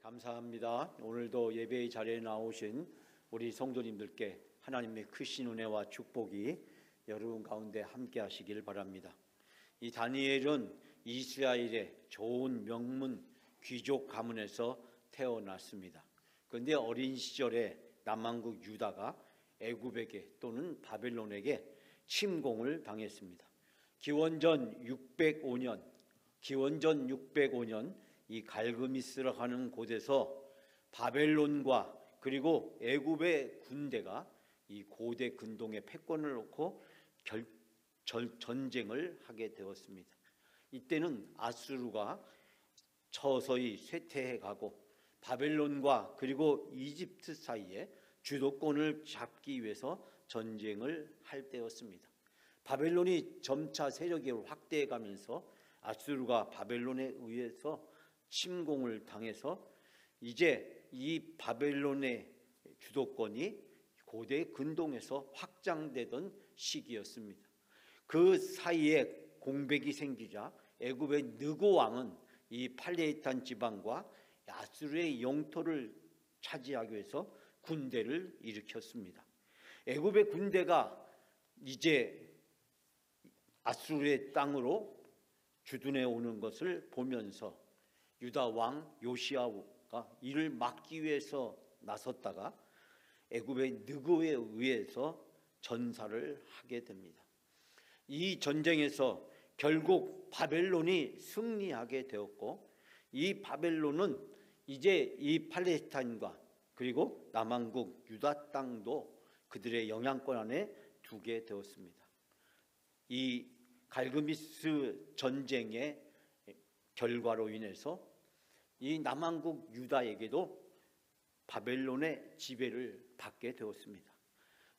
감사합니다. 오늘도 예배의 자리에 나오신 우리 성도님들께 하나님의 크신 은혜와 축복이 여러분 가운데 함께 하시길 바랍니다. 이 다니엘은 이스라엘의 좋은 명문 귀족 가문에서 태어났습니다. 그런데 어린 시절에 남왕국 유다가 애굽에게 또는 바벨론에게 침공을 당했습니다. 기원전 605년 이 갈그미스라 하는 곳에서 바벨론과 그리고 애굽의 군대가 이 고대 근동의 패권을 놓고 전쟁을 하게 되었습니다. 이때는 아수르가 서서히 쇠퇴해 가고 바벨론과 그리고 이집트 사이에 주도권을 잡기 위해서 전쟁을 할 때였습니다. 바벨론이 점차 세력이 확대해 가면서 아수르가 바벨론에 의해서 침공을 당해서 이제 이 바벨론의 주도권이 고대 근동에서 확장되던 시기였습니다. 그 사이에 공백이 생기자 애굽의 느고 왕은 이 팔레스타인 지방과 아수르의 영토를 차지하기 위해서 군대를 일으켰습니다. 애굽의 군대가 이제 아수르의 땅으로 주둔해 오는 것을 보면서 유다 왕 요시야가 이를 막기 위해서 나섰다가 애굽의 느고에 의해서 전사를 하게 됩니다. 이 전쟁에서 결국 바벨론이 승리하게 되었고 이 바벨론은 이제 이 팔레스타인과 그리고 남왕국 유다 땅도 그들의 영향권 안에 두게 되었습니다. 이 갈그미스 전쟁의 결과로 인해서 이 남왕국 유다에게도 바벨론의 지배를 받게 되었습니다.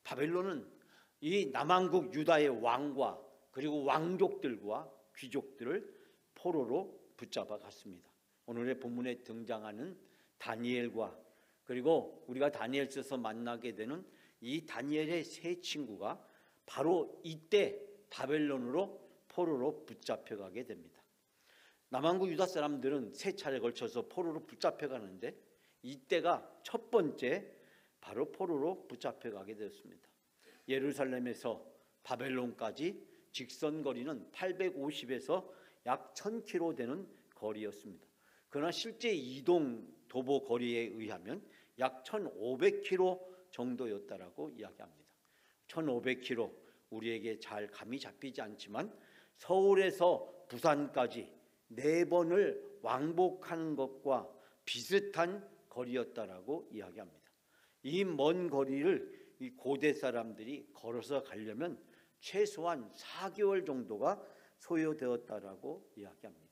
바벨론은 이 남왕국 유다의 왕과 그리고 왕족들과 귀족들을 포로로 붙잡아 갔습니다. 오늘의 본문에 등장하는 다니엘과 그리고 우리가 다니엘서에서 만나게 되는 이 다니엘의 세 친구가 바로 이때 바벨론으로 포로로 붙잡혀가게 됩니다. 남왕국 유다 사람들은 세 차례 걸쳐서 포로로 붙잡혀가는데 이때가 첫 번째 바로 포로로 붙잡혀가게 되었습니다. 예루살렘에서 바벨론까지 직선 거리는 850에서 약 1000km 되는 거리였습니다. 그러나 실제 이동 도보 거리에 의하면 약 1500km 정도였다라고 이야기합니다. 1500km 우리에게 잘 감이 잡히지 않지만 서울에서 부산까지 4번을 왕복하는 것과 비슷한 거리였다라고 이야기합니다. 이 먼 거리를 이 고대 사람들이 걸어서 가려면 최소한 4개월 정도가 소요되었다라고 이야기합니다.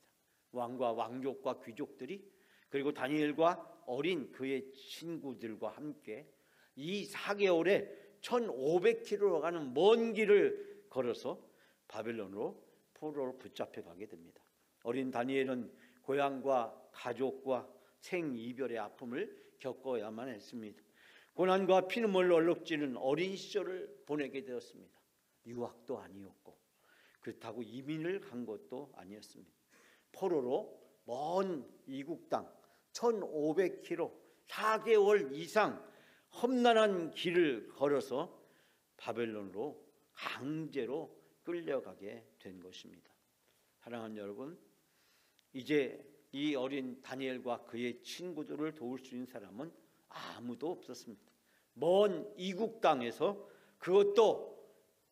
왕과 왕족과 귀족들이 그리고 다니엘과 어린 그의 친구들과 함께 이 4개월에 1500km로 가는 먼 길을 걸어서 바벨론으로 포로로 붙잡혀 가게 됩니다. 어린 다니엘은 고향과 가족과 생이별의 아픔을 겪어야만 했습니다. 고난과 피눈물 얼룩지는 어린 시절을 보내게 되었습니다. 유학도 아니었고 그렇다고 이민을 간 것도 아니었습니다. 포로로 먼 이국 땅 1500km 4개월 이상 험난한 길을 걸어서 바벨론으로 강제로 끌려가게 된 것입니다. 사랑하는 여러분, 이제 이 어린 다니엘과 그의 친구들을 도울 수 있는 사람은 아무도 없었습니다. 먼 이국 땅에서 그것도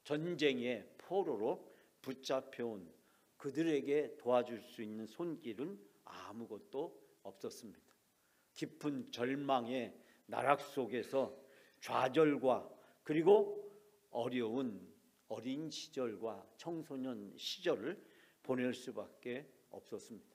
전쟁의 포로로 붙잡혀온 그들에게 도와줄 수 있는 손길은 아무것도 없었습니다. 깊은 절망의 나락 속에서 좌절과 그리고 어려운 어린 시절과 청소년 시절을 보낼 수밖에 없었습니다.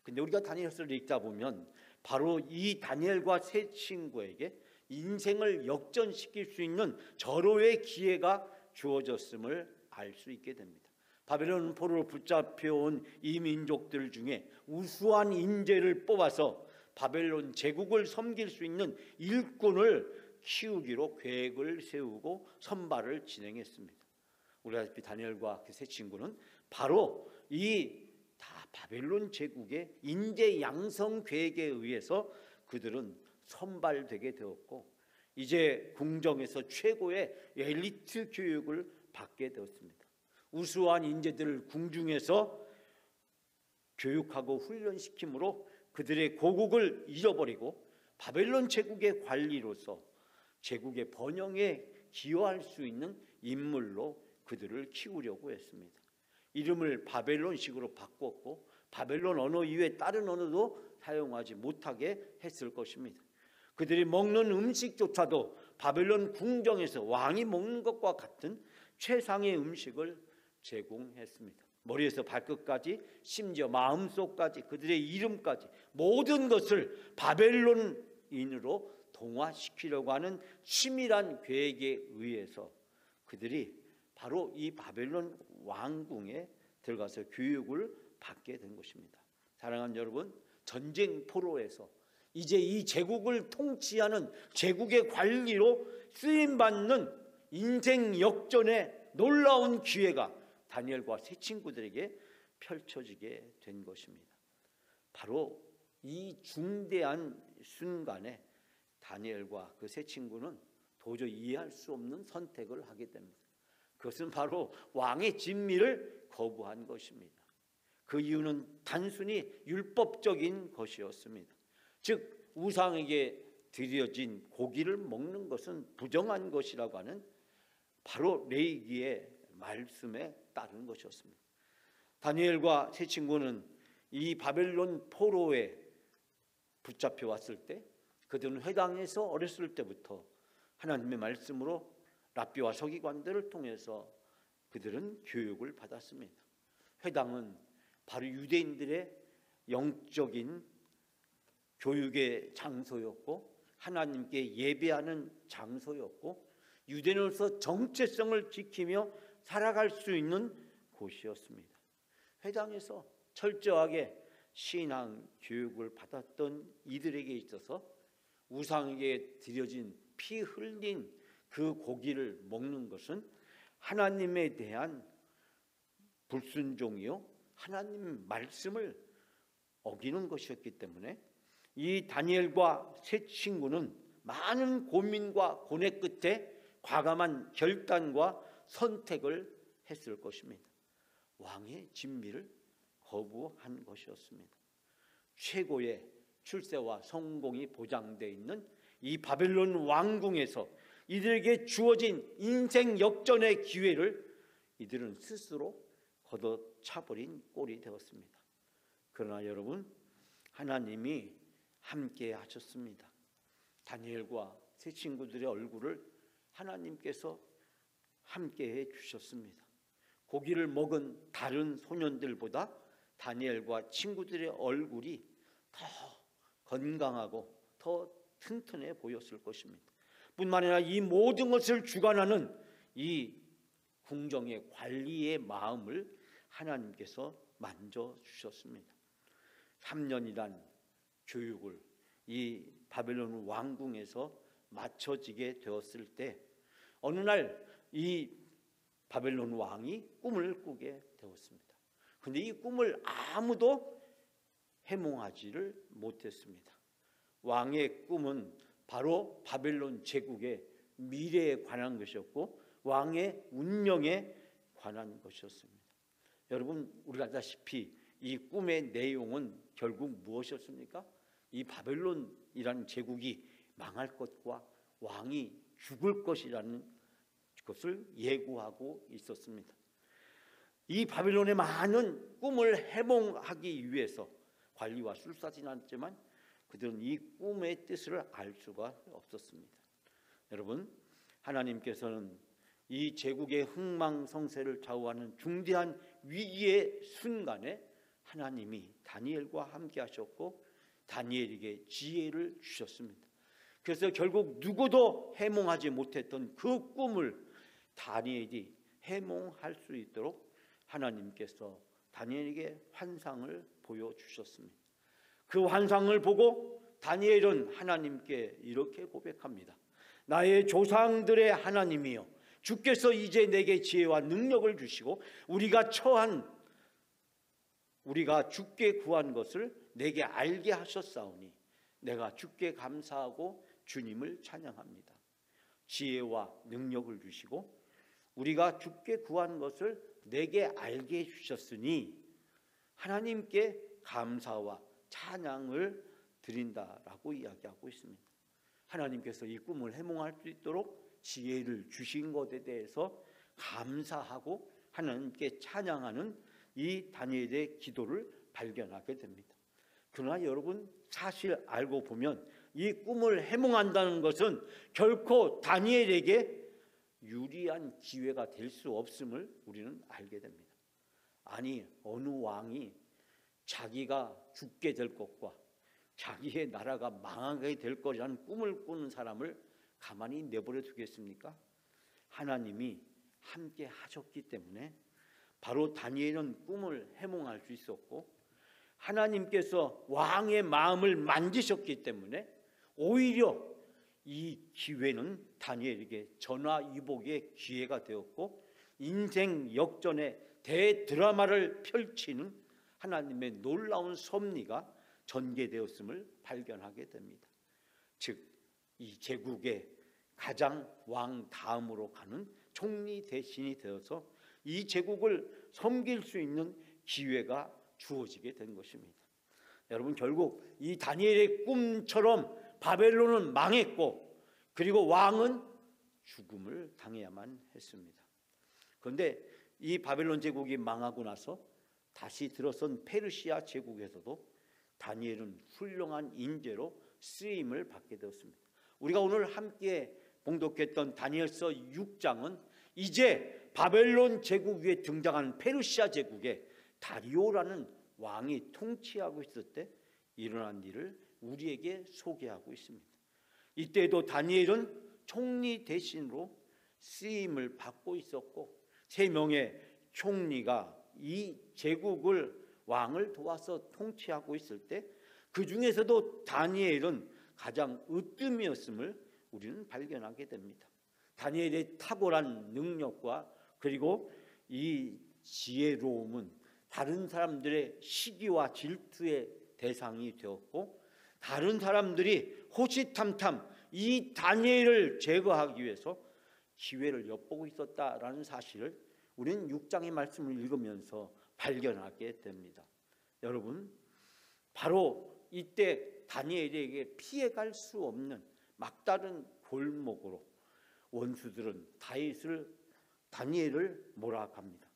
근데 우리가 다니엘서를 읽다 보면 바로 이 다니엘과 세 친구에게 인생을 역전시킬 수 있는 절호의 기회가 주어졌음을 알 수 있게 됩니다. 바벨론 포로로 붙잡혀온 이 민족들 중에 우수한 인재를 뽑아서 바벨론 제국을 섬길 수 있는 일꾼을 키우기로 계획을 세우고 선발을 진행했습니다. 우리가 알다시피 다니엘과 그 세 친구는 바로 이 다 바벨론 제국의 인재 양성 계획에 의해서 그들은 선발되게 되었고 이제 궁정에서 최고의 엘리트 교육을 받게 되었습니다. 우수한 인재들을 궁중에서 교육하고 훈련시킴으로 그들의 고국을 잃어버리고 바벨론 제국의 관리로서 제국의 번영에 기여할 수 있는 인물로 그들을 키우려고 했습니다. 이름을 바벨론식으로 바꿨고 바벨론 언어 이외에 다른 언어도 사용하지 못하게 했을 것입니다. 그들이 먹는 음식조차도 바벨론 궁정에서 왕이 먹는 것과 같은 최상의 음식을 제공했습니다. 머리에서 발끝까지 심지어 마음속까지 그들의 이름까지 모든 것을 바벨론인으로 동화시키려고 하는 치밀한 계획에 의해서 그들이 바로 이 바벨론 왕궁에 들어가서 교육을 받게 된 것입니다. 사랑하는 여러분, 전쟁 포로에서 이제 이 제국을 통치하는 제국의 관리로 쓰임받는 인생 역전의 놀라운 기회가 다니엘과 세 친구들에게 펼쳐지게 된 것입니다. 바로 이 중대한 순간에 다니엘과 그 세 친구는 도저히 이해할 수 없는 선택을 하게 됩니다. 그것은 바로 왕의 진미를 거부한 것입니다. 그 이유는 단순히 율법적인 것이었습니다. 즉 우상에게 드려진 고기를 먹는 것은 부정한 것이라고 하는 바로 레위기의 말씀에 따른 것이었습니다. 다니엘과 세 친구는 이 바벨론 포로에 붙잡혀 왔을 때 그들은 회당에서 어렸을 때부터 하나님의 말씀으로 랍비와 서기관들을 통해서 그들은 교육을 받았습니다. 회당은 바로 유대인들의 영적인 교육의 장소였고 하나님께 예배하는 장소였고 유대인으로서 정체성을 지키며 살아갈 수 있는 곳이었습니다. 회당에서 철저하게 신앙 교육을 받았던 이들에게 있어서 우상에게 드려진 피 흘린 그 고기를 먹는 것은 하나님에 대한 불순종이요 하나님 말씀을 어기는 것이었기 때문에 이 다니엘과 세 친구는 많은 고민과 고뇌 끝에 과감한 결단과 선택을 했을 것입니다. 왕의 진미를 거부한 것이었습니다. 최고의 출세와 성공이 보장되어 있는 이 바벨론 왕궁에서 이들에게 주어진 인생 역전의 기회를 이들은 스스로 걷어차버린 꼴이 되었습니다. 그러나 여러분, 하나님이 함께 하셨습니다. 다니엘과 세 친구들의 얼굴을 하나님께서 함께해 주셨습니다. 고기를 먹은 다른 소년들보다 다니엘과 친구들의 얼굴이 더 건강하고 더 튼튼해 보였을 것입니다. 뿐만 아니라 이 모든 것을 주관하는 이 궁정의 관리의 마음을 하나님께서 만져주셨습니다. 3년이란 교육을 이 바벨론 왕궁에서 마쳐지게 되었을 때 어느 날 이 바벨론 왕이 꿈을 꾸게 되었습니다. 그런데 이 꿈을 아무도 해몽하지를 못했습니다. 왕의 꿈은 바로 바벨론 제국의 미래에 관한 것이었고 왕의 운명에 관한 것이었습니다. 여러분, 우리가 아다시피 이 꿈의 내용은 결국 무엇이었습니까? 이 바벨론이라는 제국이 망할 것과 왕이 죽을 것이라는 것을 예고하고 있었습니다. 이 바벨론의 많은 꿈을 해몽하기 위해서 관리와 술사지났지만 그들은 이 꿈의 뜻을 알 수가 없었습니다. 여러분, 하나님께서는 이 제국의 흥망성쇠를 좌우하는 중대한 위기의 순간에 하나님이 다니엘과 함께 하셨고 다니엘에게 지혜를 주셨습니다. 그래서 결국 누구도 해몽하지 못했던 그 꿈을 다니엘이 해몽할 수 있도록 하나님께서 다니엘에게 환상을 보여주셨습니다. 그 환상을 보고 다니엘은 하나님께 이렇게 고백합니다. 나의 조상들의 하나님이여, 주께서 이제 내게 지혜와 능력을 주시고 우리가 주께 구한 것을 내게 알게 하셨사오니 내가 주께 감사하고 주님을 찬양합니다. 지혜와 능력을 주시고 우리가 주께 구한 것을 내게 알게 해주셨으니 하나님께 감사와 찬양을 드린다라고 이야기하고 있습니다. 하나님께서 이 꿈을 해몽할 수 있도록 지혜를 주신 것에 대해서 감사하고 하나님께 찬양하는 이 다니엘의 기도를 발견하게 됩니다. 그러나 여러분, 사실 알고 보면 이 꿈을 해몽한다는 것은 결코 다니엘에게 유리한 기회가 될 수 없음을 우리는 알게 됩니다. 아니, 어느 왕이 자기가 죽게 될 것과 자기의 나라가 망하게 될 거라는 꿈을 꾸는 사람을 가만히 내버려 두겠습니까? 하나님이 함께 하셨기 때문에 바로 다니엘은 꿈을 해몽할 수 있었고, 하나님께서 왕의 마음을 만지셨기 때문에 오히려 이 기회는 다니엘에게 전화위복의 기회가 되었고, 인생 역전의 대드라마를 펼치는 하나님의 놀라운 섭리가 전개되었음을 발견하게 됩니다. 즉, 이 제국의 가장 왕 다음으로 가는 총리 대신이 되어서 이 제국을 섬길 수 있는 기회가 주어지게 된 것입니다. 여러분, 결국 이 다니엘의 꿈처럼 바벨론은 망했고, 그리고 왕은 죽음을 당해야만 했습니다. 그런데 이 바벨론 제국이 망하고 나서 다시 들어선 페르시아 제국에서도 다니엘은 훌륭한 인재로 쓰임을 받게 되었습니다. 우리가 오늘 함께 봉독했던 다니엘서 6장은 이제 바벨론 제국 위에 등장한 페르시아 제국에 다리오라는 왕이 통치하고 있을 때 일어난 일을 우리에게 소개하고 있습니다. 이때도 다니엘은 총리 대신으로 쓰임을 받고 있었고, 3명의 총리가 이 제국을 왕을 도와서 통치하고 있을 때 그 중에서도 다니엘은 가장 으뜸이었음을 우리는 발견하게 됩니다. 다니엘의 탁월한 능력과 그리고 이 지혜로움은 다른 사람들의 시기와 질투의 대상이 되었고, 다른 사람들이 호시탐탐 이 다니엘을 제거하기 위해서 기회를 엿보고 있었다라는 사실을 우리는 6장의 말씀을 읽으면서 발견하게 됩니다. 여러분, 바로 이때 다니엘에게 피해갈 수 없는 막다른 골목으로 원수들은 다니엘을 몰아갑니다.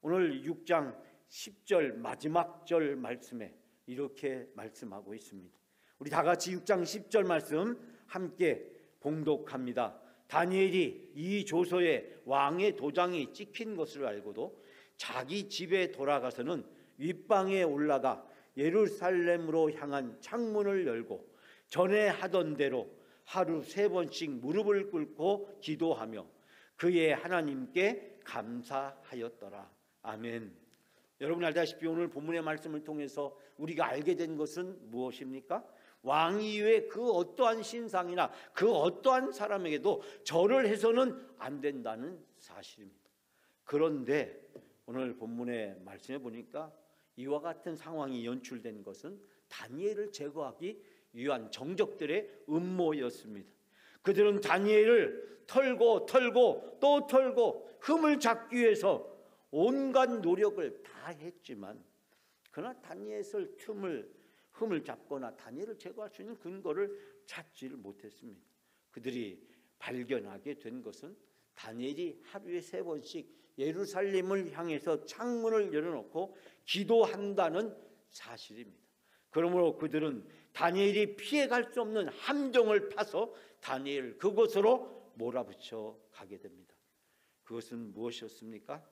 오늘 6장 10절 마지막 절 말씀에 이렇게 말씀하고 있습니다. 우리 다 같이 6장 10절 말씀 함께 봉독합니다. 다니엘이 이 조서에 왕의 도장이 찍힌 것을 알고도 자기 집에 돌아가서는 윗방에 올라가 예루살렘으로 향한 창문을 열고 전에 하던 대로 하루 3번씩 무릎을 꿇고 기도하며 그의 하나님께 감사하였더라. 아멘. 여러분 알다시피 오늘 본문의 말씀을 통해서 우리가 알게 된 것은 무엇입니까? 왕 이외에 그 어떠한 신상이나 그 어떠한 사람에게도 절을 해서는 안 된다는 사실입니다. 그런데 오늘 본문의 말씀에 보니까 이와 같은 상황이 연출된 것은 다니엘을 제거하기 위한 정적들의 음모였습니다. 그들은 다니엘을 털고 또 털고 흠을 잡기 위해서 온갖 노력을 다 했지만, 그러나 다니엘을 흠을 잡거나 다니엘을 제거할 수 있는 근거를 찾지를 못했습니다. 그들이 발견하게 된 것은 다니엘이 하루에 3번씩 예루살렘을 향해서 창문을 열어놓고 기도한다는 사실입니다. 그러므로 그들은 다니엘이 피해갈 수 없는 함정을 파서 다니엘을 그곳으로 몰아붙여 가게 됩니다. 그것은 무엇이었습니까?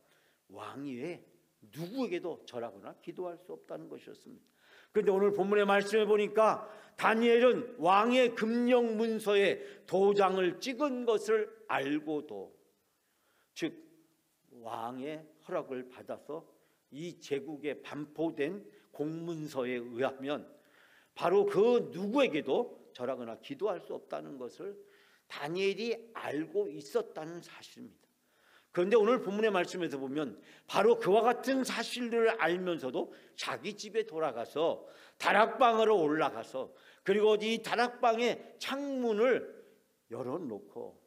왕 외에 누구에게도 절하거나 기도할 수 없다는 것이었습니다. 그런데 오늘 본문의 말씀에 보니까 다니엘은 왕의 금령 문서에 도장을 찍은 것을 알고도, 즉 왕의 허락을 받아서 이 제국에 반포된 공문서에 의하면 바로 그 누구에게도 절하거나 기도할 수 없다는 것을 다니엘이 알고 있었다는 사실입니다. 그런데 오늘 본문의 말씀에서 보면 바로 그와 같은 사실들을 알면서도 자기 집에 돌아가서 다락방으로 올라가서 그리고 이 다락방의 창문을 열어놓고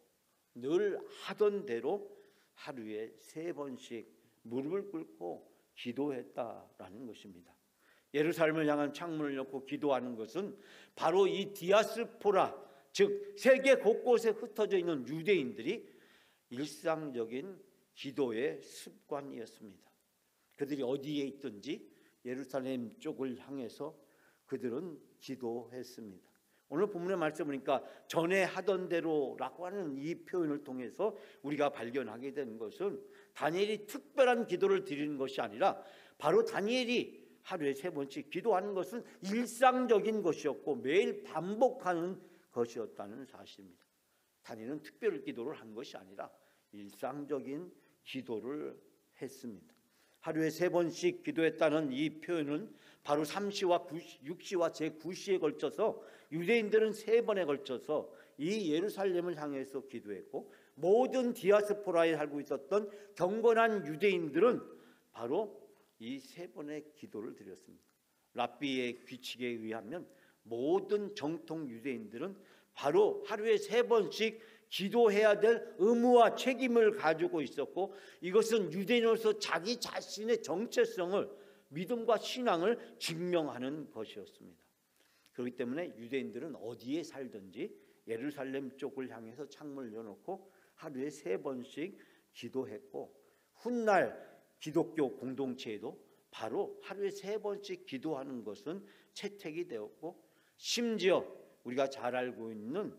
늘 하던 대로 하루에 3번씩 무릎을 꿇고 기도했다라는 것입니다. 예루살렘을 향한 창문을 열고 기도하는 것은 바로 이 디아스포라, 즉 세계 곳곳에 흩어져 있는 유대인들이 일상적인 기도의 습관이었습니다. 그들이 어디에 있든지 예루살렘 쪽을 향해서 그들은 기도했습니다. 오늘 본문의 말씀 보니까 전에 하던 대로라고 하는 이 표현을 통해서 우리가 발견하게 되는 것은 다니엘이 특별한 기도를 드리는 것이 아니라 바로 다니엘이 하루에 3번씩 기도하는 것은 일상적인 것이었고 매일 반복하는 것이었다는 사실입니다. 다니엘은 특별 기도를 한 것이 아니라 일상적인 기도를 했습니다. 하루에 3번씩 기도했다는 이 표현은 바로 3시와 6시와 제9시에 걸쳐서 유대인들은 3번에 걸쳐서 이 예루살렘을 향해서 기도했고, 모든 디아스포라에 살고 있었던 경건한 유대인들은 바로 이 3번의 기도를 드렸습니다. 랍비의 규칙에 의하면 모든 정통 유대인들은 바로 하루에 3번씩 기도해야 될 의무와 책임을 가지고 있었고, 이것은 유대인으로서 자기 자신의 정체성을, 믿음과 신앙을 증명하는 것이었습니다. 그렇기 때문에 유대인들은 어디에 살든지 예루살렘 쪽을 향해서 창문을 열어놓고 하루에 3번씩 기도했고, 훗날 기독교 공동체에도 바로 하루에 3번씩 기도하는 것은 채택이 되었고, 심지어 우리가 잘 알고 있는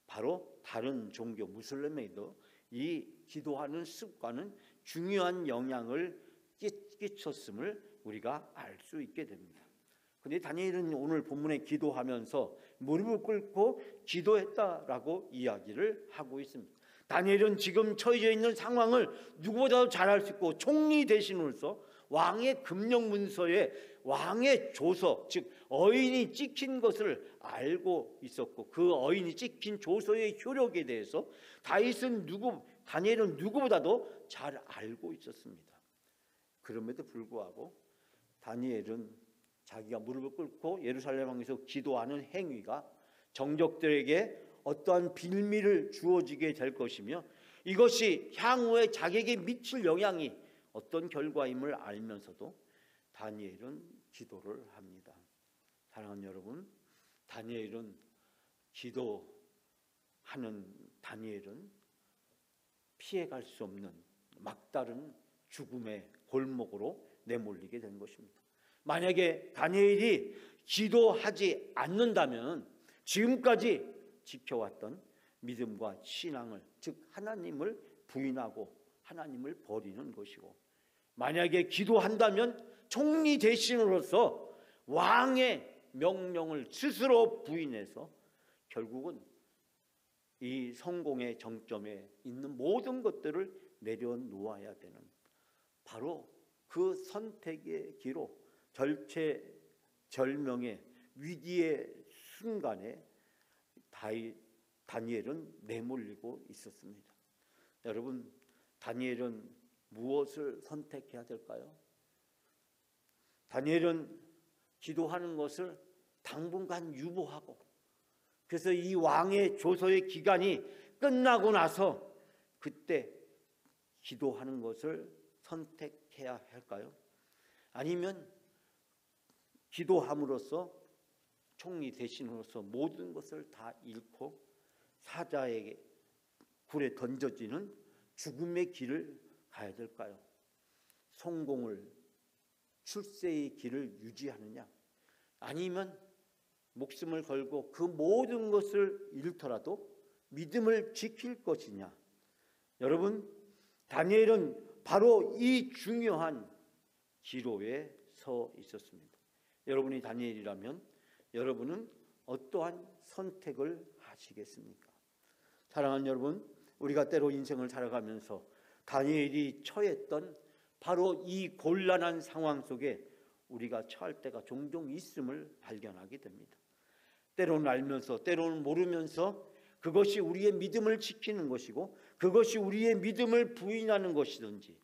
바로 다른 종교 무슬림에도 이 기도하는 습관은 중요한 영향을 끼쳤음을 우리가 알 수 있게 됩니다. 그런데 다니엘은 오늘 본문에 기도하면서 무릎을 꿇고 기도했다라고 이야기를 하고 있습니다. 다니엘은 지금 처해져 있는 상황을 누구보다도 잘 알 수 있고, 총리 대신으로서 왕의 금령 문서에 왕의 조서, 즉 어인이 찍힌 것을 알고 있었고, 그 어인이 찍힌 조서의 효력에 대해서 다니엘은 누구보다도 잘 알고 있었습니다. 그럼에도 불구하고 다니엘은 자기가 무릎을 꿇고 예루살렘 향해서 기도하는 행위가 정적들에게 어떠한 빌미를 주어지게 될 것이며, 이것이 향후에 자기에게 미칠 영향이 어떤 결과임을 알면서도 다니엘은 기도를 합니다. 사랑하는 여러분, 기도하는 다니엘은 피해갈 수 없는 막다른 죽음의 골목으로 내몰리게 된 것입니다. 만약에 다니엘이 기도하지 않는다면 지금까지 지켜왔던 믿음과 신앙을, 즉 하나님을 부인하고 하나님을 버리는 것이고, 만약에 기도한다면 총리 대신으로서 왕의 명령을 스스로 부인해서 결국은 이 성공의 정점에 있는 모든 것들을 내려놓아야 되는, 바로 그 선택의 기로 절체절명의 위기의 순간에 다니엘은 내몰리고 있었습니다. 여러분, 다니엘은 무엇을 선택해야 될까요? 다니엘은 기도하는 것을 당분간 유보하고, 그래서 이 왕의 조서의 기간이 끝나고 나서 그때 기도하는 것을 선택해야 할까요? 아니면 기도함으로써 총리 대신으로서 모든 것을 다 잃고 사자에게 굴에 던져지는 죽음의 길을 가야 될까요? 성공을, 출세의 길을 유지하느냐, 아니면 목숨을 걸고 그 모든 것을 잃더라도 믿음을 지킬 것이냐. 여러분, 다니엘은 바로 이 중요한 기로에 서 있었습니다. 여러분이 다니엘이라면 여러분은 어떠한 선택을 하시겠습니까? 사랑하는 여러분, 우리가 때로 인생을 살아가면서 다니엘이 처했던 바로 이 곤란한 상황 속에 우리가 처할 때가 종종 있음을 발견하게 됩니다. 때로는 알면서 때로는 모르면서 그것이 우리의 믿음을 지키는 것이고 그것이 우리의 믿음을 부인하는 것이든지,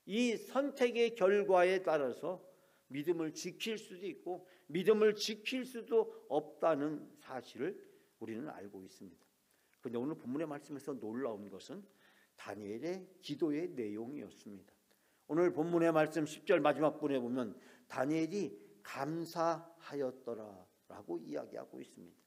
이 선택의 결과에 따라서 믿음을 지킬 수도 있고 믿음을 지킬 수도 없다는 사실을 우리는 알고 있습니다. 그런데 오늘 본문의 말씀에서 놀라운 것은 다니엘의 기도의 내용이었습니다. 오늘 본문의 말씀 10절 마지막 부분에 보면 다니엘이 감사하였더라 라고 이야기하고 있습니다.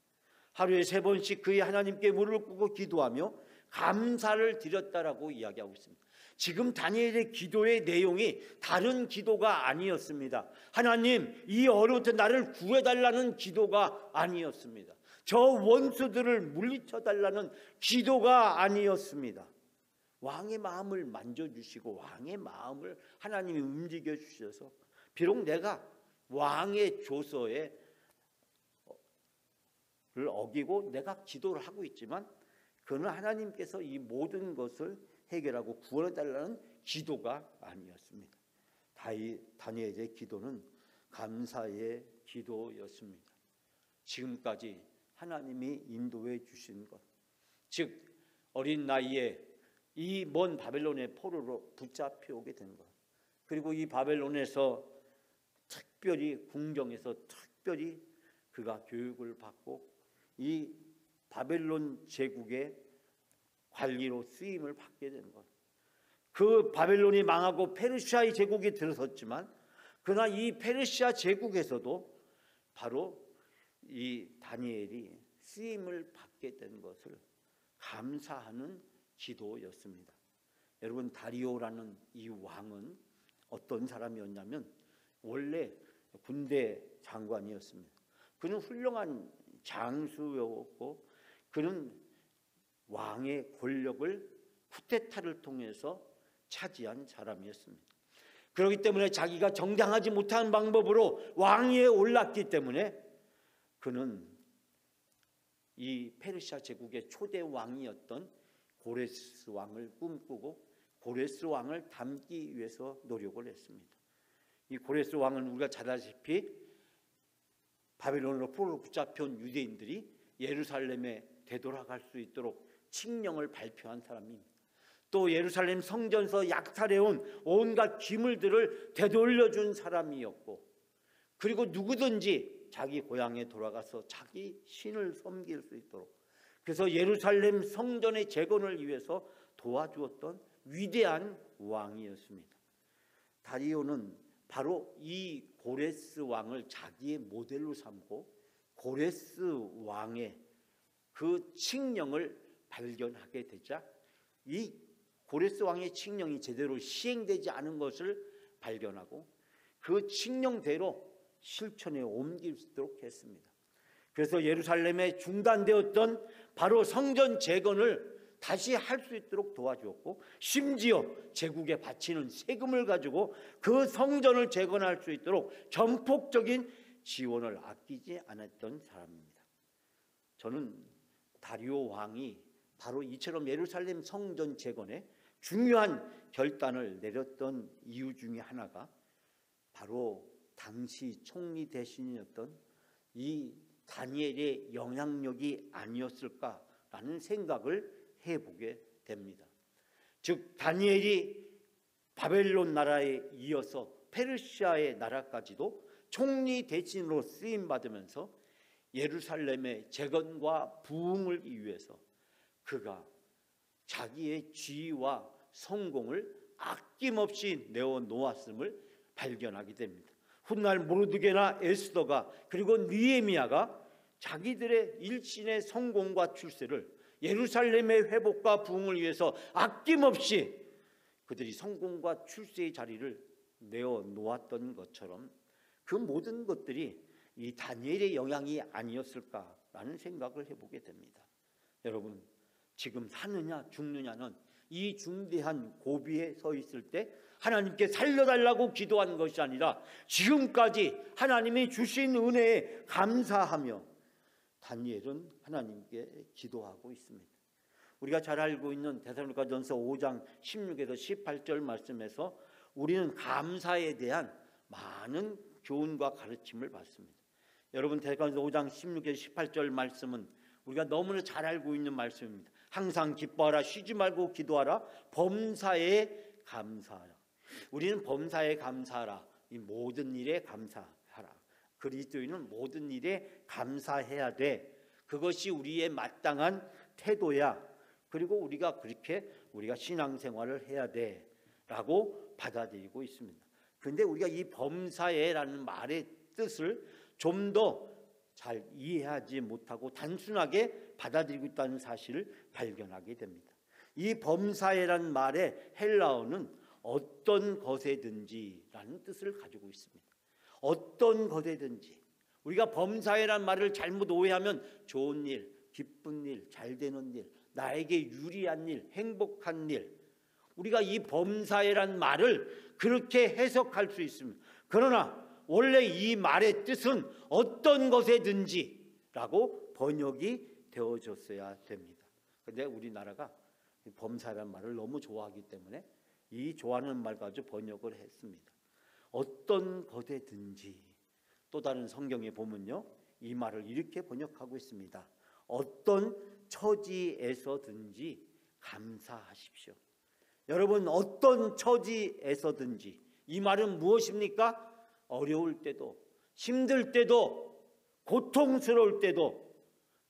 하루에 3번씩 그의 하나님께 무릎을 꿇고 기도하며 감사를 드렸다라고 이야기하고 있습니다. 지금 다니엘의 기도의 내용이 다른 기도가 아니었습니다. 하나님, 이 어려울 때 나를 구해달라는 기도가 아니었습니다. 저 원수들을 물리쳐달라는 기도가 아니었습니다. 왕의 마음을 만져주시고 왕의 마음을 하나님이 움직여 주셔서 비록 내가 왕의 조서에 를 어기고 내가 기도를 하고 있지만 그는 하나님께서 이 모든 것을 해결하고 구원해달라는 기도가 아니었습니다. 다니엘의 기도는 감사의 기도였습니다. 지금까지 하나님이 인도해 주신 것, 즉 어린 나이에 이 먼 바벨론의 포로로 붙잡혀 오게 된 것, 그리고 이 바벨론에서 특별히 궁정에서 특별히 그가 교육을 받고 이 바벨론 제국의 관리로 쓰임을 받게 된 것. 그 바벨론이 망하고 페르시아의 제국이 들어섰지만 그러나 이 페르시아 제국에서도 바로 이 다니엘이 쓰임을 받게 된 것을 감사하는 기도였습니다. 여러분, 다리오라는 이 왕은 어떤 사람이었냐면 원래 군대 장관이었습니다. 그는 훌륭한 장수였고 그는 왕의 권력을 쿠데타를 통해서 차지한 사람이었습니다. 그렇기 때문에 자기가 정당하지 못한 방법으로 왕위에 올랐기 때문에 그는 이 페르시아 제국의 초대 왕이었던 고레스 왕을 꿈꾸고 고레스 왕을 닮기 위해서 노력을 했습니다. 이 고레스 왕은 우리가 잘 아시다시피 바벨론으로 포로로 붙잡혀온 유대인들이 예루살렘에 되돌아갈 수 있도록 칙령을 발표한 사람입니다. 또 예루살렘 성전에서 약탈해온 온갖 기물들을 되돌려준 사람이었고, 그리고 누구든지 자기 고향에 돌아가서 자기 신을 섬길 수 있도록, 그래서 예루살렘 성전의 재건을 위해서 도와주었던 위대한 왕이었습니다. 다리오는 바로 이 고레스 왕을 자기의 모델로 삼고 고레스 왕의 그 칙령을 발견하게 되자 이 고레스 왕의 칙령이 제대로 시행되지 않은 것을 발견하고 그 칙령대로 실천에 옮길 수 있도록 했습니다. 그래서 예루살렘에 중단되었던 바로 성전 재건을 다시 할 수 있도록 도와주었고, 심지어 제국에 바치는 세금을 가지고 그 성전을 재건할 수 있도록 전폭적인 지원을 아끼지 않았던 사람입니다. 저는 다리오 왕이 바로 이처럼 예루살렘 성전 재건에 중요한 결단을 내렸던 이유 중에 하나가 바로 당시 총리 대신이었던 이 다니엘의 영향력이 아니었을까라는 생각을 해보게 됩니다. 즉 다니엘이 바벨론 나라에 이어서 페르시아의 나라까지도 총리 대신으로 쓰임받으면서 예루살렘의 재건과 부흥을 위해서 그가 자기의 지위와 성공을 아낌없이 내어놓았음을 발견하게 됩니다. 훗날 모르드게나 에스더가 그리고 느헤미야가 자기들의 일신의 성공과 출세를 예루살렘의 회복과 부흥을 위해서 아낌없이 그들이 성공과 출세의 자리를 내어놓았던 것처럼 그 모든 것들이 이 다니엘의 영향이 아니었을까라는 생각을 해보게 됩니다. 여러분, 지금 사느냐 죽느냐는 이 중대한 고비에 서 있을 때 하나님께 살려달라고 기도한 것이 아니라 지금까지 하나님이 주신 은혜에 감사하며 다니엘은 하나님께 기도하고 있습니다. 우리가 잘 알고 있는 데살로니가전서 5장 16에서 18절 말씀에서 우리는 감사에 대한 많은 교훈과 가르침을 받습니다. 여러분, 데살로니가전서 5장 16에서 18절 말씀은 우리가 너무나 잘 알고 있는 말씀입니다. 항상 기뻐하라, 쉬지 말고 기도하라, 범사에 감사하라. 우리는 범사에 감사하라, 이 모든 일에 감사하라. 그리스도인은 모든 일에 감사해야 돼. 그것이 우리의 마땅한 태도야. 그리고 우리가 그렇게 우리가 신앙생활을 해야 돼 라고 받아들이고 있습니다. 그런데 우리가 이 범사에라는 말의 뜻을 좀 더 잘 이해하지 못하고 단순하게 받아들이고 있다는 사실을 발견하게 됩니다. 이 범사에라는 말의 헬라어는 어떤 것에든지라는 뜻을 가지고 있습니다. 어떤 것에든지. 우리가 범사에라는 말을 잘못 오해하면 좋은 일, 기쁜 일, 잘 되는 일, 나에게 유리한 일, 행복한 일, 우리가 이 범사에라는 말을 그렇게 해석할 수 있습니다. 그러나 원래 이 말의 뜻은 어떤 것에든지라고 번역이 되어졌어야 됩니다. 그런데 우리나라가 범사라는 말을 너무 좋아하기 때문에 이 좋아하는 말 가지고 번역을 했습니다. 어떤 것에든지. 또 다른 성경에 보면요, 이 말을 이렇게 번역하고 있습니다. 어떤 처지에서든지 감사하십시오. 여러분, 어떤 처지에서든지, 이 말은 무엇입니까? 어려울 때도, 힘들 때도, 고통스러울 때도,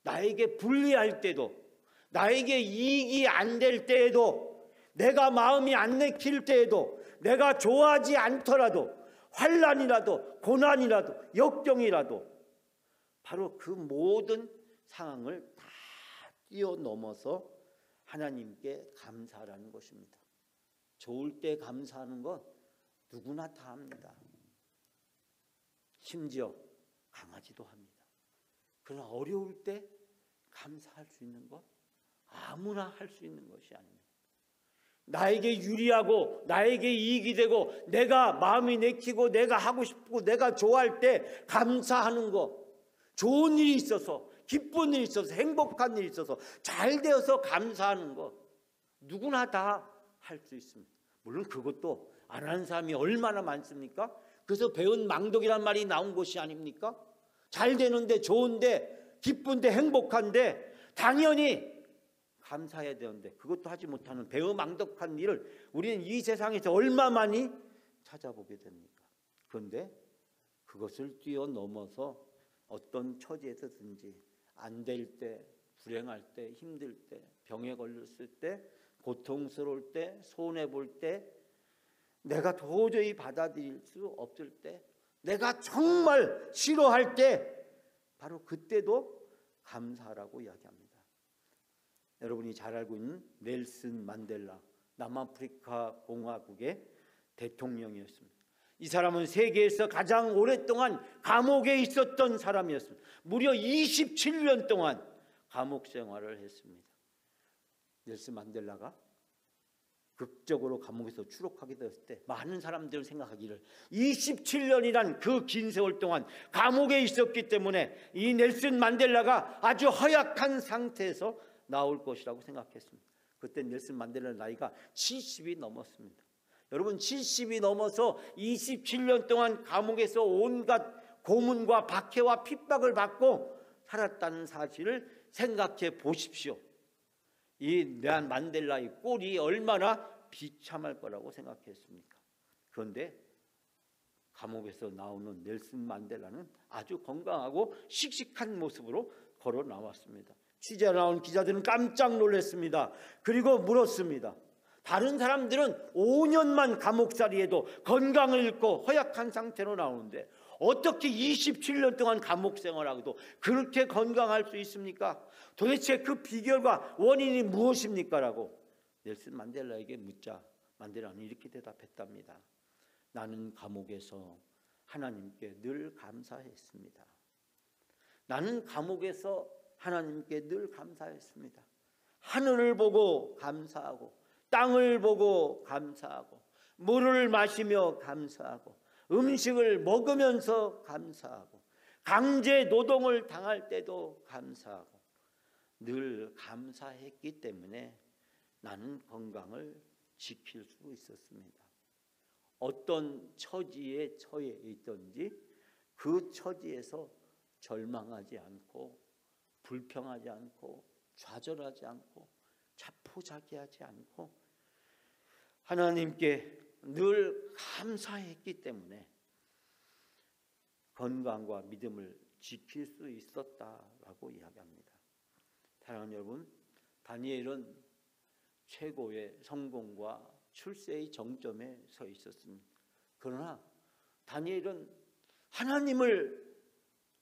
나에게 불리할 때도, 나에게 이익이 안 될 때에도, 내가 마음이 안 내킬 때에도, 내가 좋아하지 않더라도, 환난이라도 고난이라도 역경이라도 바로 그 모든 상황을 다 뛰어넘어서 하나님께 감사하라는 것입니다. 좋을 때 감사하는 건 누구나 다 합니다. 심지어 강아지도 합니다. 그러나 어려울 때 감사할 수 있는 것 아무나 할 수 있는 것이 아닙니다. 나에게 유리하고 나에게 이익이 되고 내가 마음이 내키고 내가 하고 싶고 내가 좋아할 때 감사하는 것, 좋은 일이 있어서, 기쁜 일이 있어서, 행복한 일이 있어서, 잘 되어서 감사하는 것 누구나 다 할 수 있습니다. 물론 그것도 안 하는 사람이 얼마나 많습니까? 그래서 배운 망독이란 말이 나온 것이 아닙니까? 잘 되는데, 좋은데, 기쁜데, 행복한데 당연히 감사해야 되는데 그것도 하지 못하는 배은망덕한 일을 우리는 이 세상에서 얼마 많이 찾아보게 됩니까? 그런데 그것을 뛰어넘어서 어떤 처지에서든지 안 될 때, 불행할 때, 힘들 때, 병에 걸렸을 때, 고통스러울 때, 손해볼 때, 내가 도저히 받아들일 수 없을 때, 내가 정말 싫어할 때 바로 그때도 감사하라고 이야기합니다. 여러분이 잘 알고 있는 넬슨 만델라, 남아프리카 공화국의 대통령이었습니다. 이 사람은 세계에서 가장 오랫동안 감옥에 있었던 사람이었습니다. 무려 27년 동안 감옥 생활을 했습니다. 넬슨 만델라가 극적으로 감옥에서 추록하게 되었을 때 많은 사람들은 생각하기를 27년이란 그 긴 세월 동안 감옥에 있었기 때문에 이 넬슨 만델라가 아주 허약한 상태에서 나올 것이라고 생각했습니다. 그때 넬슨 만델라 나이가 70이 넘었습니다. 여러분, 70이 넘어서 27년 동안 감옥에서 온갖 고문과 박해와 핍박을 받고 살았다는 사실을 생각해 보십시오. 이 만델라의 꼴이 얼마나 비참할 거라고 생각했습니까? 그런데 감옥에서 나오는 넬슨 만델라는 아주 건강하고 씩씩한 모습으로 걸어 나왔습니다. 취재 나온 기자들은 깜짝 놀랐습니다. 그리고 물었습니다. 다른 사람들은 5년만 감옥살이해도 건강을 잃고 허약한 상태로 나오는데 어떻게 27년 동안 감옥 생활하고도 그렇게 건강할 수 있습니까? 도대체 그 비결과 원인이 무엇입니까? 라고 넬슨 만델라에게 묻자 만델라는 이렇게 대답했답니다. 나는 감옥에서 하나님께 늘 감사했습니다. 나는 감옥에서 하나님께 늘 감사했습니다. 하늘을 보고 감사하고 땅을 보고 감사하고 물을 마시며 감사하고 음식을 먹으면서 감사하고 강제 노동을 당할 때도 감사하고 늘 감사했기 때문에 나는 건강을 지킬 수 있었습니다. 어떤 처지에 처해 있든지 그 처지에서 절망하지 않고 불평하지 않고 좌절하지 않고 자포자기하지 않고 하나님께 늘 감사했기 때문에 건강과 믿음을 지킬 수 있었다라고 이야기합니다. 사랑하는 여러분, 다니엘은 최고의 성공과 출세의 정점에 서 있었습니다. 그러나 다니엘은 하나님을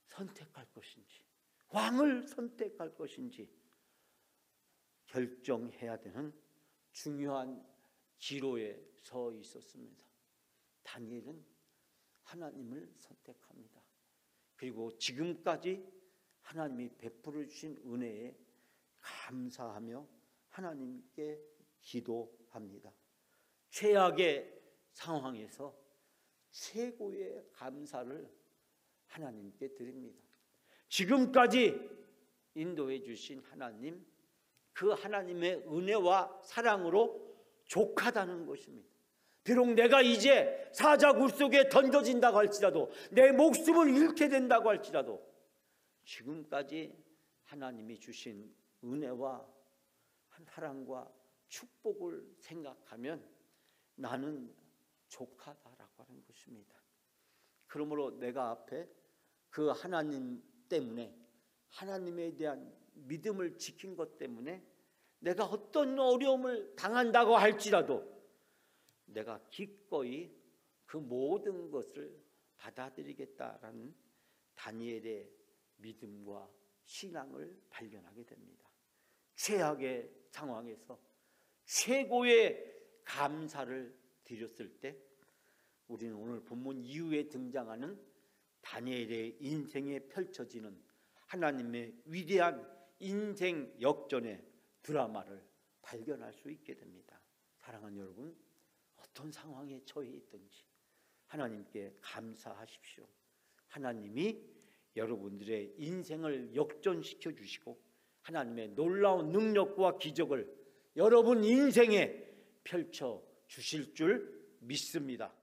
선택할 것인지 왕을 선택할 것인지 결정해야 되는 중요한 기로에 서 있었습니다. 다니엘은 하나님을 선택합니다. 그리고 지금까지 하나님이 베풀어 주신 은혜에 감사하며 하나님께 기도합니다. 최악의 상황에서 최고의 감사를 하나님께 드립니다. 지금까지 인도해 주신 하나님, 그 하나님의 은혜와 사랑으로 족하다는 것입니다. 비록 내가 이제 사자굴 속에 던져진다고 할지라도, 내 목숨을 잃게 된다고 할지라도, 지금까지 하나님이 주신 은혜와 사랑과 축복을 생각하면 나는 족하다라고 하는 것입니다. 그러므로 내가 앞에 그 하나님 때문에, 하나님에 대한 믿음을 지킨 것 때문에 내가 어떤 어려움을 당한다고 할지라도 내가 기꺼이 그 모든 것을 받아들이겠다라는 다니엘의 믿음과 신앙을 발견하게 됩니다. 최악의 상황에서 최고의 감사를 드렸을 때 우리는 오늘 본문 이후에 등장하는 다니엘의 인생에 펼쳐지는 하나님의 위대한 인생 역전의 드라마를 발견할 수 있게 됩니다. 사랑하는 여러분, 어떤 상황에 처해 있든지 하나님께 감사하십시오. 하나님이 여러분들의 인생을 역전시켜 주시고 하나님의 놀라운 능력과 기적을 여러분 인생에 펼쳐 주실 줄 믿습니다.